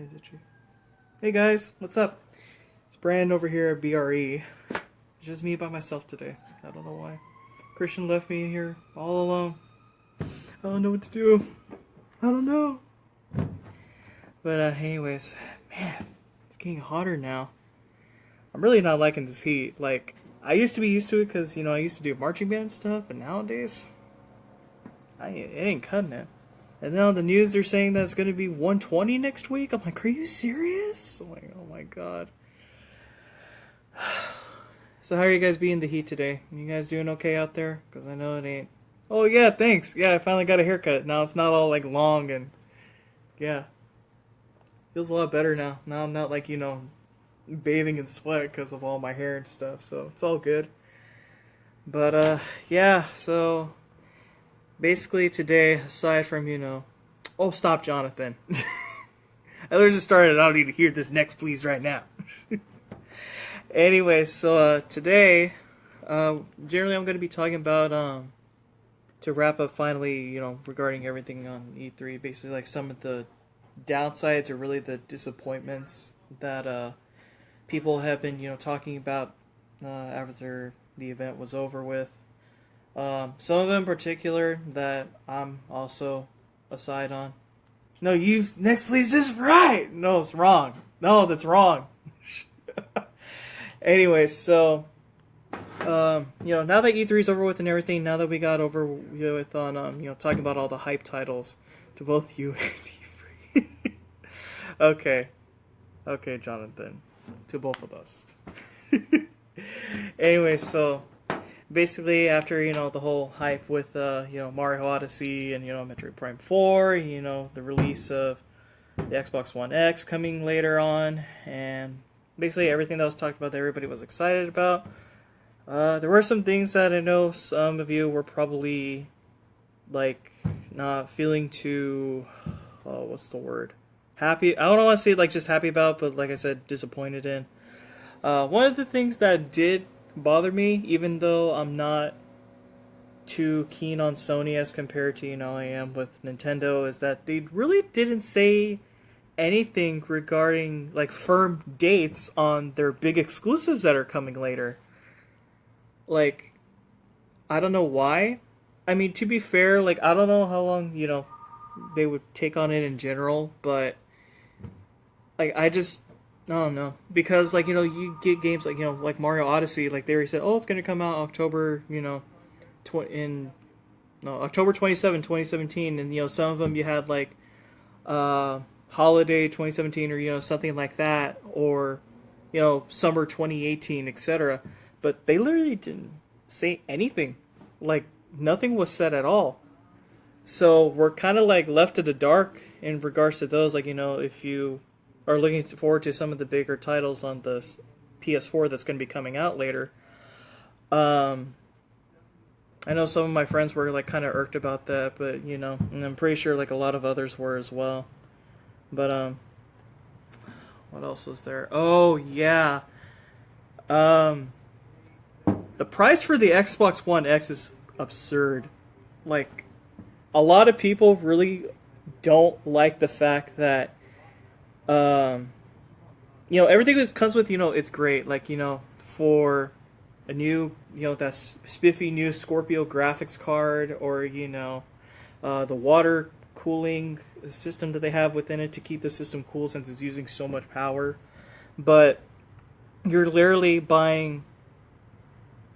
Is it true? Hey guys, what's up? It's Brandon over here at BRE. It's just me by myself today. I don't know why. Christian left me here all alone. I don't know what to do. I don't know. But anyways, man, it's getting hotter now. I'm really not liking this heat. Like, I used to be used to it because, I used to do marching band stuff, but nowadays, it ain't cutting it. And then on the news, they're saying that it's going to be 120 next week. I'm like, are you serious? I'm like, oh my god. So how are you guys being in the heat today? You guys doing okay out there? Because I know it ain't. Oh yeah, thanks. Yeah, I finally got a haircut. Now it's not all like long and yeah. Feels a lot better now. Now I'm not like, bathing in sweat because of all my hair and stuff. So it's all good. But yeah, so basically today, aside from, oh, stop, Jonathan. I literally just started. I don't need to hear this next, please, right now. Anyway, so today, generally I'm going to be talking about, to wrap up finally, regarding everything on E3, basically like some of the downsides or really the disappointments that people have been, talking about after the event was over with. Some of them in particular that I'm also aside on. No, you next, please. This is right. No, it's wrong. No, that's wrong. Anyway, so now that E3 is over with and everything, now that we got over with on talking about all the hype titles to both you and E3. Okay, Jonathan, to both of us. Anyway, so basically, after, the whole hype with, Mario Odyssey and, Metroid Prime 4, the release of the Xbox One X coming later on, and basically everything that was talked about that everybody was excited about. There were some things that I know some of you were probably, like, not feeling too, what's the word? Happy? I don't want to say, like, just happy about, but like I said, disappointed in. One of the things that did bother me, even though I'm not too keen on Sony as compared to I am with Nintendo, is that they really didn't say anything regarding like firm dates on their big exclusives that are coming later. Like, I don't know why. I mean, to be fair, like, I don't know how long they would take on it in general, but like, I don't know, because like you get games like like Mario Odyssey, like they already said, oh, it's gonna come out October, October 27, 2017, and some of them you had like holiday 2017 or something like that, or summer 2018, etc. But they literally didn't say anything, like nothing was said at all. So we're kind of like left to the dark in regards to those, like if you are looking forward to some of the bigger titles on the PS4 that's going to be coming out later. I know some of my friends were like kind of irked about that, but and I'm pretty sure like a lot of others were as well. But what else was there? Oh yeah, the price for the Xbox One X is absurd. Like, a lot of people really don't like the fact that everything that comes with, it's great. Like, for a new, that spiffy new Scorpio graphics card, or, the water cooling system that they have within it to keep the system cool since it's using so much power. But you're literally buying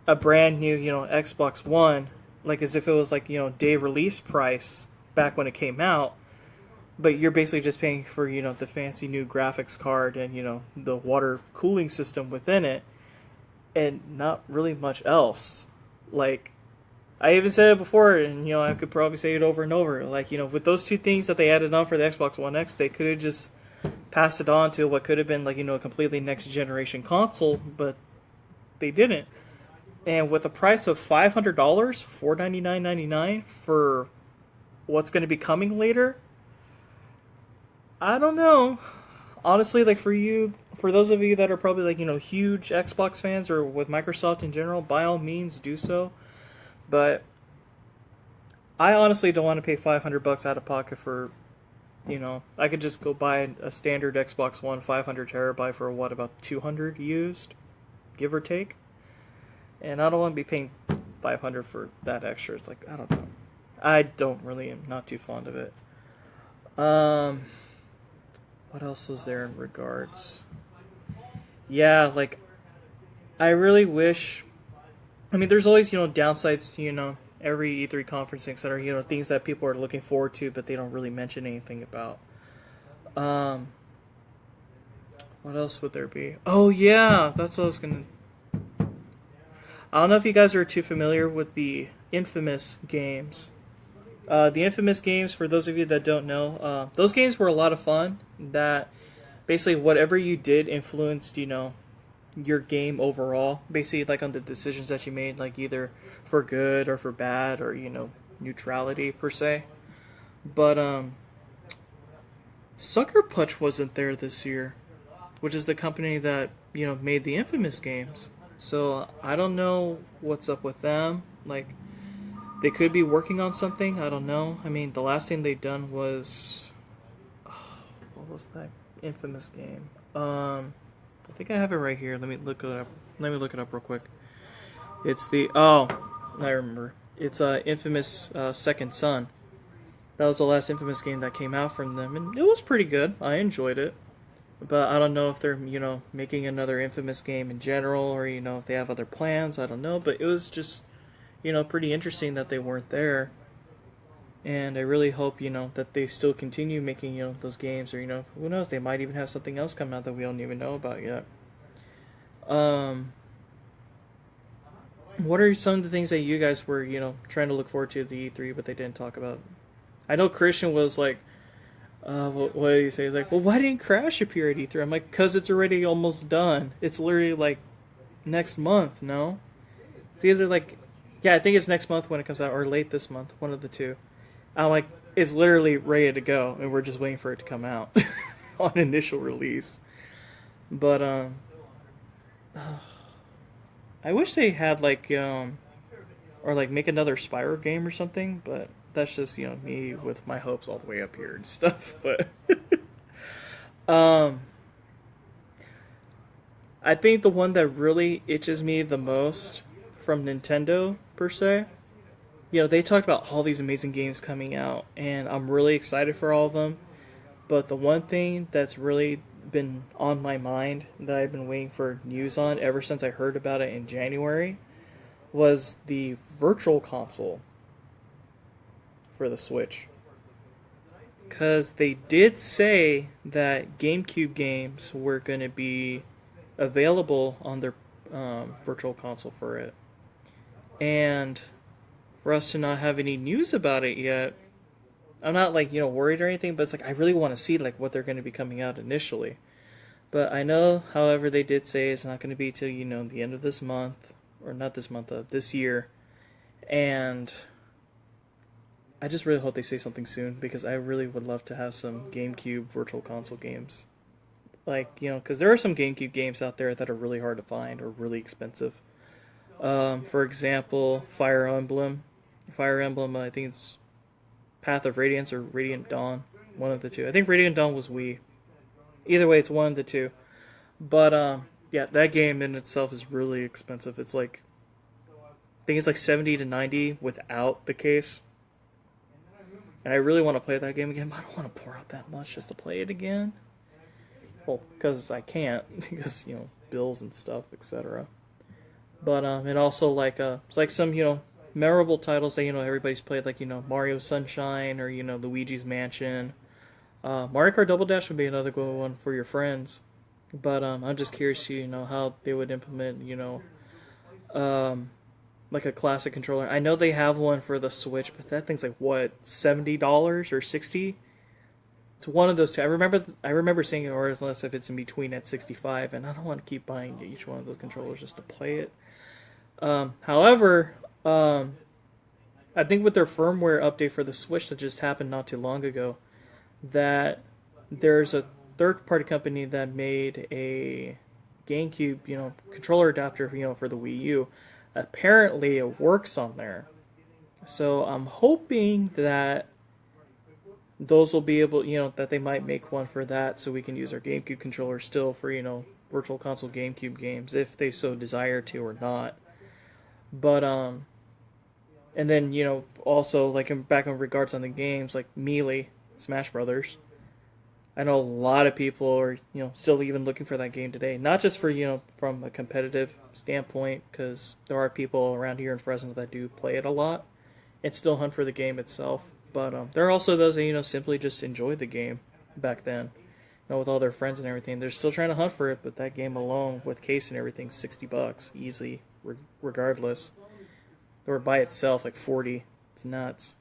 a brand new, Xbox One, like as if it was like, day release price back when it came out. But you're basically just paying for, the fancy new graphics card and, the water cooling system within it, and not really much else. Like, I even said it before, and, I could probably say it over and over. Like, with those two things that they added on for the Xbox One X, they could have just passed it on to what could have been, like, a completely next generation console, but they didn't. And with a price of $500, $499.99 for what's going to be coming later, I don't know. Honestly, like for those of you that are probably like, huge Xbox fans or with Microsoft in general, by all means do so. But I honestly don't want to pay $500 out of pocket for I could just go buy a standard Xbox One 500 terabyte for what, about 200 used, give or take. And I don't want to be paying 500 for that extra. It's like, I don't know. I don't really am not too fond of it. Um, what else was there in regards? Yeah, like I really wish. I mean, there's always downsides. Every E3 conference, etc. Things that people are looking forward to, but they don't really mention anything about. Um, what else would there be? Oh yeah, that's what I was gonna. I don't know if you guys are too familiar with the Infamous games. The Infamous games, for those of you that don't know, those games were a lot of fun. That basically whatever you did influenced, your game overall. Basically, like on the decisions that you made, like either for good or for bad, or neutrality per se. But Sucker Punch wasn't there this year, which is the company that made the Infamous games. So I don't know what's up with them. Like they could be working on something. I don't know. I mean, the last thing they done was what was that Infamous game? I think I have it right here. Let me look it up. Let me look it up real quick. It's the I remember. It's Infamous Second Son. That was the last Infamous game that came out from them, and it was pretty good. I enjoyed it, but I don't know if they're making another Infamous game in general, or if they have other plans. I don't know, but it was just pretty interesting that they weren't there. And I really hope, that they still continue making, those games, or, who knows, they might even have something else come out that we don't even know about yet. What are some of the things that you guys were, trying to look forward to at the E3, but they didn't talk about? I know Christian was like, what did he say? He's like, well, why didn't Crash appear at E3? I'm like, because it's already almost done. It's literally like next month, no? It's either like, yeah, I think it's next month when it comes out, or late this month, one of the two. I'm like, it's literally ready to go, and we're just waiting for it to come out on initial release. But I wish they had like or like make another Spyro game or something. But that's just me with my hopes all the way up here and stuff. But um, I think the one that really itches me the most from Nintendo per se, they talked about all these amazing games coming out, and I'm really excited for all of them. But the one thing that's really been on my mind that I've been waiting for news on ever since I heard about it in January was the Virtual Console for the Switch. Because they did say that GameCube games were going to be available on their Virtual Console for it. And for us to not have any news about it yet, I'm not like worried or anything, but it's like I really want to see like what they're going to be coming out initially. But I know, however, they did say it's not going to be till the end of this month, or not this month, this year. And I just really hope they say something soon, because I really would love to have some GameCube Virtual Console games. Like because there are some GameCube games out there that are really hard to find or really expensive. For example, Fire Emblem. I think it's Path of Radiance or Radiant Dawn, one of the two. I think Radiant Dawn was Wii. Either way, it's one of the two. But yeah, that game in itself is really expensive. It's like I think it's like 70 to 90 without the case. And I really want to play that game again, but I don't want to pour out that much just to play it again. Well, because I can't, because bills and stuff, etc. But and also like it's like some memorable titles that everybody's played, like Mario Sunshine or Luigi's Mansion. Mario Kart Double Dash would be another good one for your friends. But I'm just curious to how they would implement like a classic controller. I know they have one for the Switch, but that thing's like what, $70 or $60? It's one of those two. I remember seeing it, or unless if it's in between at 65, and I don't want to keep buying each one of those controllers just to play it. However, I think with their firmware update for the Switch that just happened not too long ago, that there's a third-party company that made a GameCube, controller adapter, for the Wii U. Apparently, it works on there. So I'm hoping that those will be able, that they might make one for that, so we can use our GameCube controller still for Virtual Console GameCube games if they so desire to or not. But and then also like back in regards on the games like Melee, Smash Brothers. I know a lot of people are still even looking for that game today. Not just for from a competitive standpoint, because there are people around here in Fresno that do play it a lot and still hunt for the game itself. But there are also those that simply just enjoy the game back then, with all their friends and everything. They're still trying to hunt for it, but that game alone with case and everything, $60 easy, regardless. Or by itself like 40. It's nuts.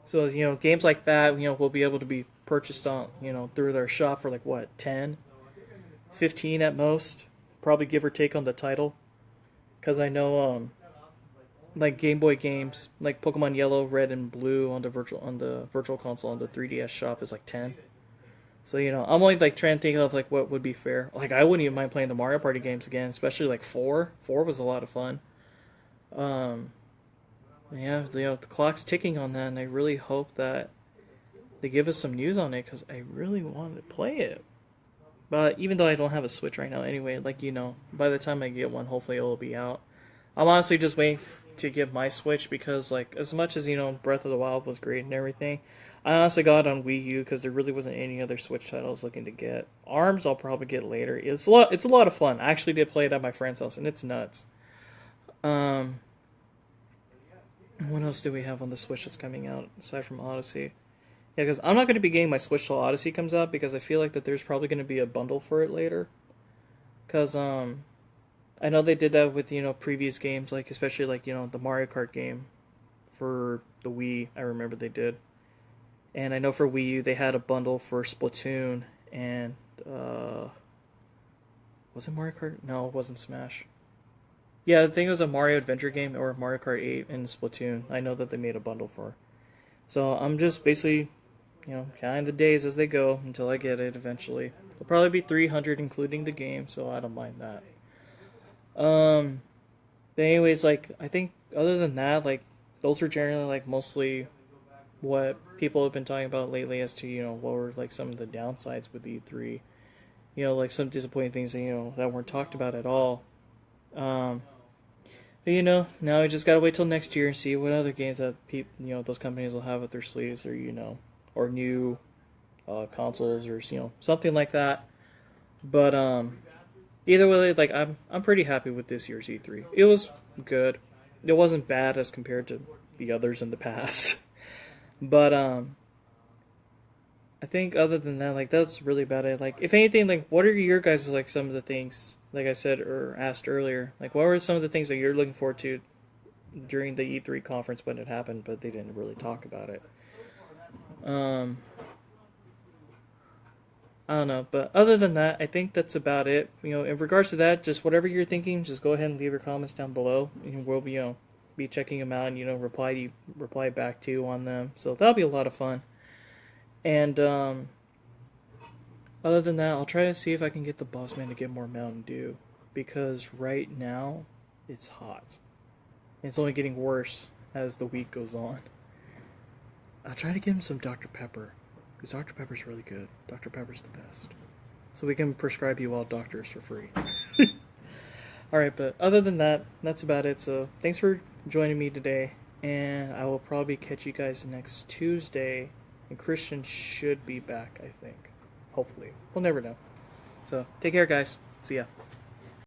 So games like that will be able to be purchased on through their shop for like what 10, 15 at most, probably give or take on the title. Because I know like Game Boy games like Pokemon Yellow, Red, and Blue on the virtual console on the 3DS shop is like 10. So I'm only like trying to think of like what would be fair. Like I wouldn't even mind playing the Mario Party games again, especially like 4. 4 was a lot of fun. Yeah, the clock's ticking on that, and I really hope that they give us some news on it because I really wanted to play it. But even though I don't have a Switch right now, anyway, like by the time I get one, hopefully it'll be out. I'm honestly just waiting to get my Switch because, like, as much as Breath of the Wild was great and everything, I honestly got it on Wii U because there really wasn't any other Switch titles looking to get. ARMS I'll probably get later. It's a lot. It's a lot of fun. I actually did play it at my friend's house, and it's nuts. What else do we have on the Switch that's coming out aside from Odyssey? Yeah, because I'm not going to be getting my Switch till Odyssey comes out because I feel like that there's probably going to be a bundle for it later. Because I know they did that with previous games, like especially like the Mario Kart game for the Wii. I remember they did, and I know for Wii U they had a bundle for Splatoon and was it Mario Kart? No, it wasn't Smash. Yeah, I think it was a Mario Adventure game or Mario Kart 8 and Splatoon. I know that they made a bundle for. So I'm just basically, counting the days as they go until I get it eventually. It'll probably be 300 including the game, so I don't mind that. But anyways, like I think other than that, like those are generally like mostly what people have been talking about lately as to what were like some of the downsides with E3. Like some disappointing things that that weren't talked about at all. But now we just gotta wait till next year and see what other games that those companies will have up their sleeves, or or new consoles, or something like that. But either way, like I'm pretty happy with this year's E3. It was good. It wasn't bad as compared to the others in the past. But I think other than that, like that's really about it. Like if anything, like what are your guys' like some of the things like I said or asked earlier? Like what were some of the things that you're looking forward to during the E3 conference when it happened, but they didn't really talk about it? Um, I don't know, but other than that, I think that's about it. In regards to that, just whatever you're thinking, just go ahead and leave your comments down below, and we'll be checking them out and reply back to you on them. So that'll be a lot of fun. And other than that, I'll try to see if I can get the boss man to get more Mountain Dew because right now it's hot. It's only getting worse as the week goes on. I'll try to give him some Dr. Pepper because Dr. Pepper's really good. Dr. Pepper's the best. So we can prescribe you all doctors for free. Alright, but other than that, that's about it. So thanks for joining me today, and I will probably catch you guys next Tuesday. And Christian should be back, I think. Hopefully. We'll never know. So, take care, guys. See ya.